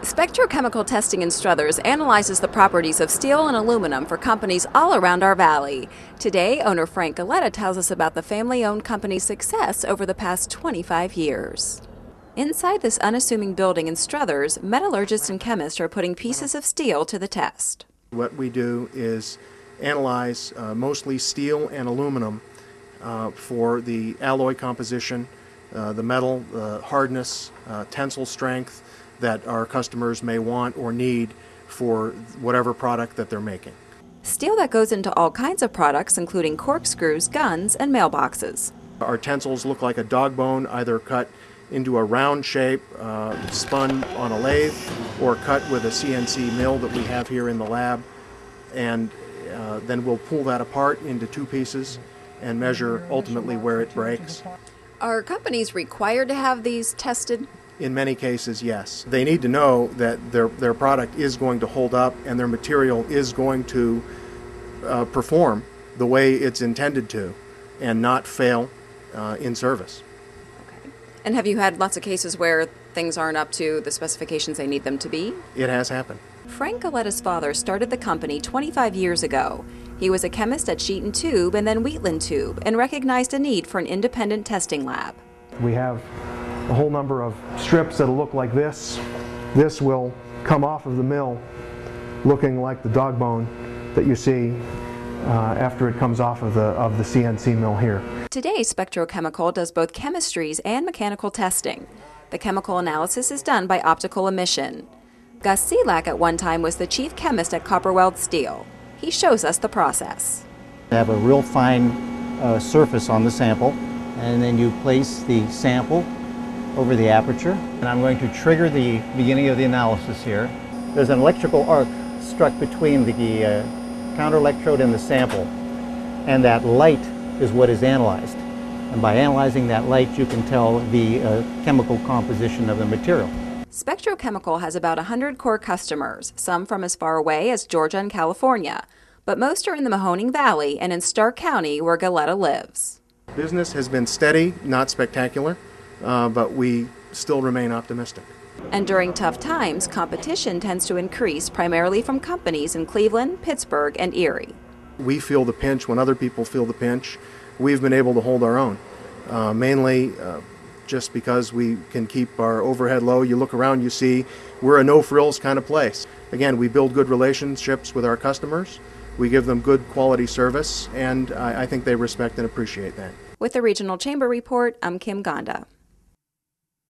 Spectrochemical Testing in Struthers analyzes the properties of steel and aluminum for companies all around our valley. Today, owner Frank Galetta tells us about the family-owned company's success over the past 25 years. Inside this unassuming building in Struthers, metallurgists and chemists are putting pieces of steel to the test. What we do is analyze mostly steel and aluminum for the alloy composition, the metal, the hardness, tensile strength that our customers may want or need for whatever product that they're making. Steel that goes into all kinds of products, including corkscrews, guns, and mailboxes. Our tensils look like a dog bone, either cut into a round shape, spun on a lathe, or cut with a CNC mill that we have here in the lab. And then we'll pull that apart into two pieces and measure ultimately where it breaks. Are companies required to have these tested? In many cases, yes. They need to know that their product is going to hold up and their material is going to perform the way it's intended to and not fail in service. Okay. And have you had lots of cases where things aren't up to the specifications they need them to be? It has happened. Frank Galetta's father started the company 25 years ago. He was a chemist at Sheet and Tube and then Wheatland Tube and recognized a need for an independent testing lab. We have a whole number of strips that'll look like this. This will come off of the mill looking like the dog bone that you see after it comes off of the CNC mill here. Today, Spectrochemical does both chemistries and mechanical testing. The chemical analysis is done by optical emission. Gus Selak at one time was the chief chemist at Copperweld Steel. He shows us the process. You have a real fine surface on the sample, and then you place the sample over the aperture. And I'm going to trigger the beginning of the analysis here. There's an electrical arc struck between the counter electrode and the sample, and that light is what is analyzed. And by analyzing that light, you can tell the chemical composition of the material. Spectrochemical has about 100 core customers, some from as far away as Georgia and California, but most are in the Mahoning Valley and in Stark County where Galetta lives. Business has been steady, not spectacular, but we still remain optimistic. And during tough times, competition tends to increase primarily from companies in Cleveland, Pittsburgh, and Erie. We feel the pinch when other people feel the pinch. We've been able to hold our own, mainly just because we can keep our overhead low. You look around, you see we're a no-frills kind of place. Again, we build good relationships with our customers. We give them good quality service, and I think they respect and appreciate that. With the Regional Chamber Report, I'm Kim Gonda.